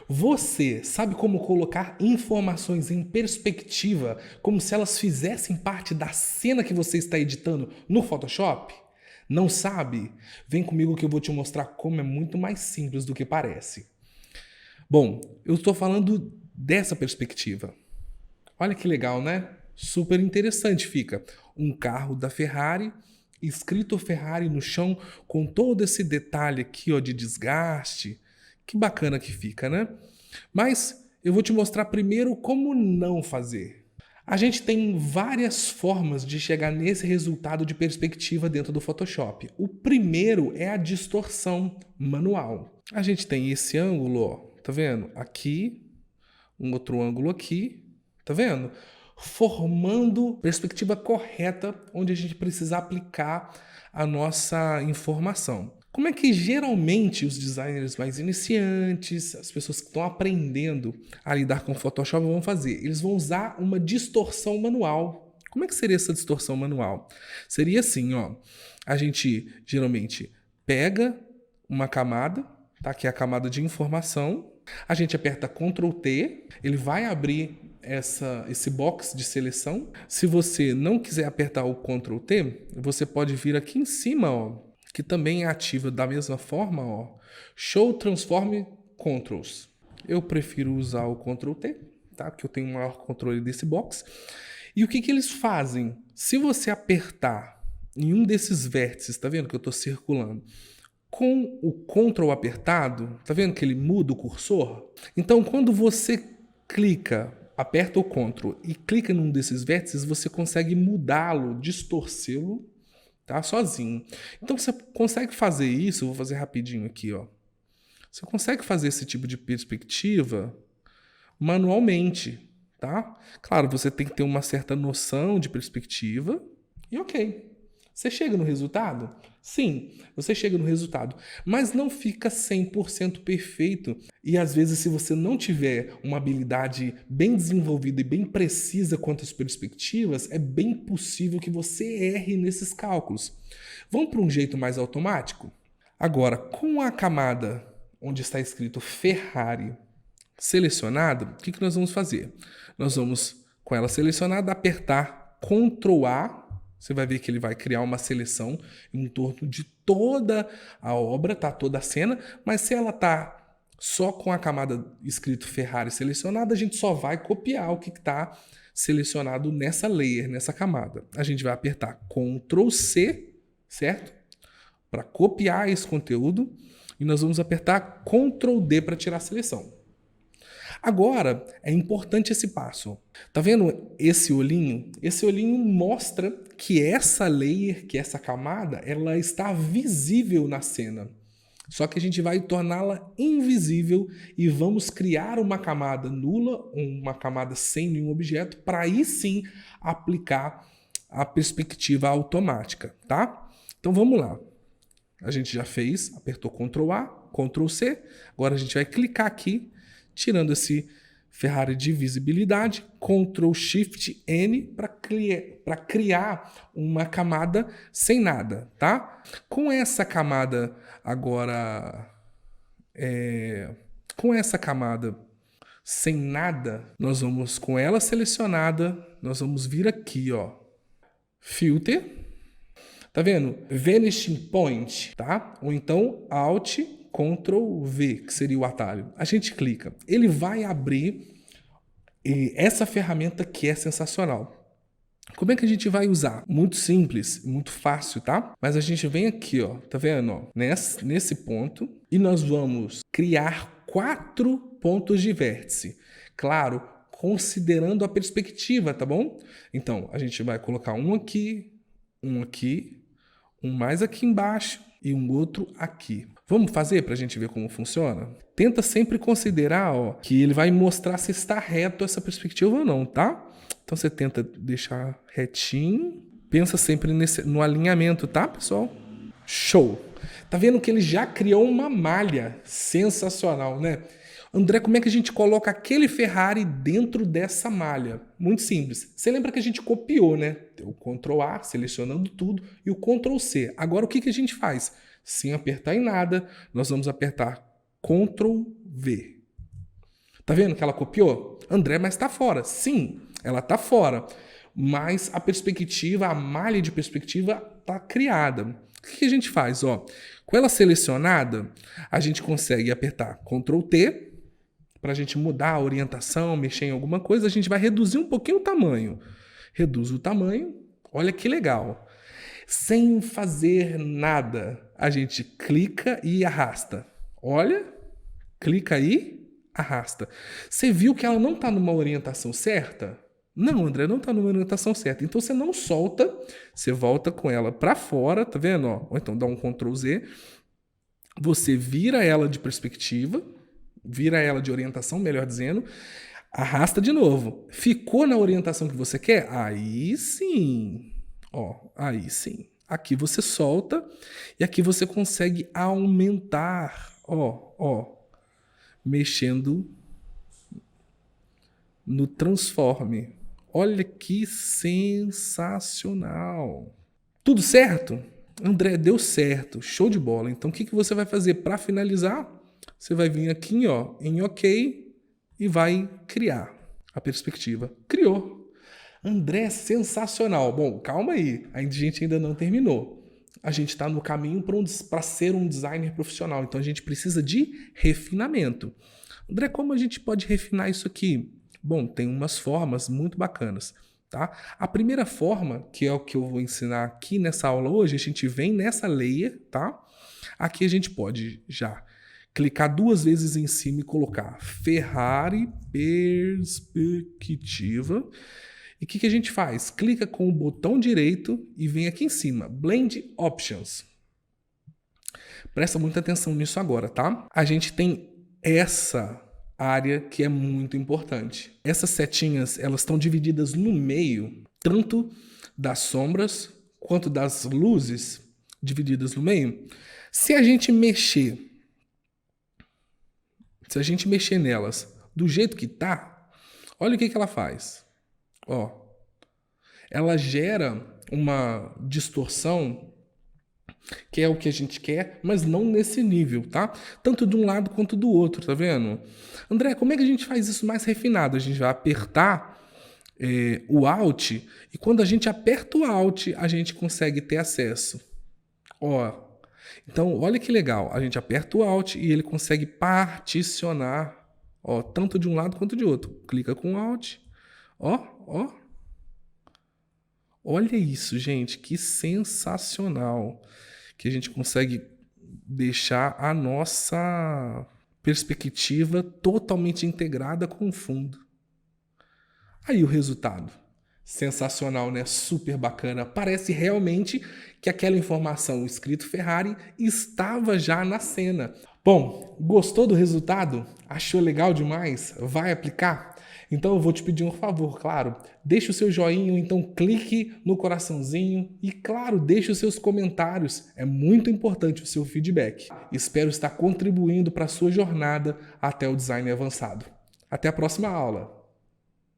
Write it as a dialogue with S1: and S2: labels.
S1: Você sabe como colocar informações em perspectiva, como se elas fizessem parte da cena que você está editando no Photoshop? Não sabe? Vem comigo que eu vou te mostrar como é muito mais simples do que parece. Bom, eu estou falando dessa perspectiva. Olha que legal, né? Super interessante fica. Um carro da Ferrari, escrito Ferrari no chão, com todo esse detalhe aqui, ó, de desgaste. Que bacana que fica, né? Mas eu vou te mostrar primeiro como não fazer. A gente tem várias formas de chegar nesse resultado de perspectiva dentro do Photoshop. O primeiro é a distorção manual. A gente tem esse ângulo, ó, tá vendo? Aqui, um outro ângulo aqui, tá vendo? Formando perspectiva correta onde a gente precisa aplicar a nossa informação. Como é que geralmente os designers mais iniciantes, as pessoas que estão aprendendo a lidar com Photoshop vão fazer? Eles vão usar uma distorção manual. Como é que seria essa distorção manual? Seria assim, ó. A gente geralmente pega uma camada, tá? Que é a camada de informação. A gente aperta Ctrl T, ele vai abrir esse box de seleção. Se você não quiser apertar o Ctrl T, você pode vir aqui em cima, ó, que também é ativa da mesma forma, ó, Show Transform Controls. Eu prefiro usar o Ctrl T, tá? Porque eu tenho um maior controle desse box. E o que eles fazem? Se você apertar em um desses vértices, tá vendo que eu estou circulando, com o Ctrl apertado, tá vendo que ele muda o cursor? Então, quando você clica, aperta o Ctrl e clica num desses vértices, você consegue mudá-lo, distorcê-lo, tá? Sozinho. Então você consegue fazer isso, vou fazer rapidinho aqui, ó. Você consegue fazer esse tipo de perspectiva manualmente, tá? Claro, você tem que ter uma certa noção de perspectiva e ok. Você chega no resultado? Sim, você chega no resultado, mas não fica 100% perfeito. E às vezes, se você não tiver uma habilidade bem desenvolvida e bem precisa quanto às perspectivas, é bem possível que você erre nesses cálculos. Vamos para um jeito mais automático? Agora, com a camada onde está escrito Ferrari selecionada, o que nós vamos fazer? Nós vamos, com ela selecionada, apertar Ctrl A. Você vai ver que ele vai criar uma seleção em torno de toda a obra, tá? Toda a cena, mas se ela tá só com a camada escrito Ferrari selecionada, a gente só vai copiar o que está selecionado nessa layer, nessa camada. A gente vai apertar Ctrl C, certo? Para copiar esse conteúdo, e nós vamos apertar Ctrl D para tirar a seleção. Agora, é importante esse passo. Tá vendo esse olhinho? Esse olhinho mostra que essa layer, que essa camada, ela está visível na cena. Só que a gente vai torná-la invisível e vamos criar uma camada nula, uma camada sem nenhum objeto, para aí sim aplicar a perspectiva automática, tá? Então vamos lá. A gente já fez, apertou Ctrl A, Ctrl C. Agora a gente vai clicar aqui, tirando esse Ferrari de visibilidade, Ctrl Shift N para criar uma camada sem nada, tá? Com essa camada agora, com essa camada sem nada, nós vamos com ela selecionada, nós vamos vir aqui, ó, Filter, tá vendo? Vanishing Point, tá? Ou então Alt Ctrl V, que seria o atalho. A gente clica. Ele vai abrir essa ferramenta que é sensacional. Como é que a gente vai usar? Muito simples, muito fácil, tá? Mas a gente vem aqui, ó, tá vendo? Ó, nesse ponto, e nós vamos criar 4 pontos de vértice. Claro, considerando a perspectiva, tá bom? Então, a gente vai colocar um aqui, um mais aqui embaixo e um outro aqui. Vamos fazer para a gente ver como funciona? Tenta sempre considerar, ó, que ele vai mostrar se está reto essa perspectiva ou não, tá? Então você tenta deixar retinho. Pensa sempre no alinhamento, tá, pessoal? Show! Tá vendo que ele já criou uma malha sensacional, né? André, como é que a gente coloca aquele Ferrari dentro dessa malha? Muito simples. Você lembra que a gente copiou, né? O Ctrl A, selecionando tudo, e o Ctrl C. Agora, o que a gente faz? Sem apertar em nada, nós vamos apertar Ctrl V. Tá vendo que ela copiou? André, mas tá fora. Sim, ela tá fora. Mas a perspectiva, a malha de perspectiva tá criada. O que a gente faz? Ó, com ela selecionada, a gente consegue apertar Ctrl T para a gente mudar a orientação, mexer em alguma coisa. A gente vai reduzir um pouquinho o tamanho. Reduz o tamanho. Olha que legal. Sem fazer nada, a gente clica e arrasta. Olha, clica aí, arrasta. Você viu que ela não está numa orientação certa? Não, André, não está numa orientação certa. Então você não solta, você volta com ela para fora, tá vendo? Ó? Ou então dá um Ctrl Z. Você vira ela de perspectiva, vira ela de orientação, melhor dizendo, arrasta de novo. Ficou na orientação que você quer? Aí sim. Ó, aí sim. Aqui você solta e aqui você consegue aumentar. Ó, mexendo no transforme. Olha que sensacional. Tudo certo? André, deu certo. Show de bola. Então o que você vai fazer para finalizar? Você vai vir aqui ó, em OK e vai criar a perspectiva. Criou. André, sensacional. Bom, calma aí. A gente ainda não terminou. A gente está no caminho para ser um designer profissional. Então a gente precisa de refinamento. André, como a gente pode refinar isso aqui? Bom, tem umas formas muito bacanas. Tá? A primeira forma, que é o que eu vou ensinar aqui nessa aula hoje, a gente vem nessa layer, tá? Aqui a gente pode já clicar 2 vezes em cima e colocar Ferrari Perspectiva. E o que a gente faz? Clica com o botão direito e vem aqui em cima, Blend Options. Presta muita atenção nisso agora, tá? A gente tem essa área que é muito importante. Essas setinhas, elas estão divididas no meio, tanto das sombras quanto das luzes divididas no meio. Se a gente mexer nelas do jeito que tá, olha o que ela faz. Ó, ela gera uma distorção que é o que a gente quer, mas não nesse nível, tá? Tanto de um lado quanto do outro, tá vendo? André, como é que a gente faz isso mais refinado? A gente vai apertar o Alt e quando a gente aperta o Alt, a gente consegue ter acesso. Ó, então, olha que legal. A gente aperta o Alt e ele consegue particionar, ó, tanto de um lado quanto de outro. Clica com o Alt. Ó. Olha isso, gente, que sensacional. Que a gente consegue deixar a nossa perspectiva totalmente integrada com o fundo. Aí o resultado. Sensacional, né? Super bacana. Parece realmente que aquela informação escrito Ferrari estava já na cena. Bom, gostou do resultado? Achou legal demais? Vai aplicar? Então eu vou te pedir um favor, claro. Deixe o seu joinha, ou então clique no coraçãozinho e, claro, deixe os seus comentários. É muito importante o seu feedback. Espero estar contribuindo para a sua jornada até o design avançado. Até a próxima aula.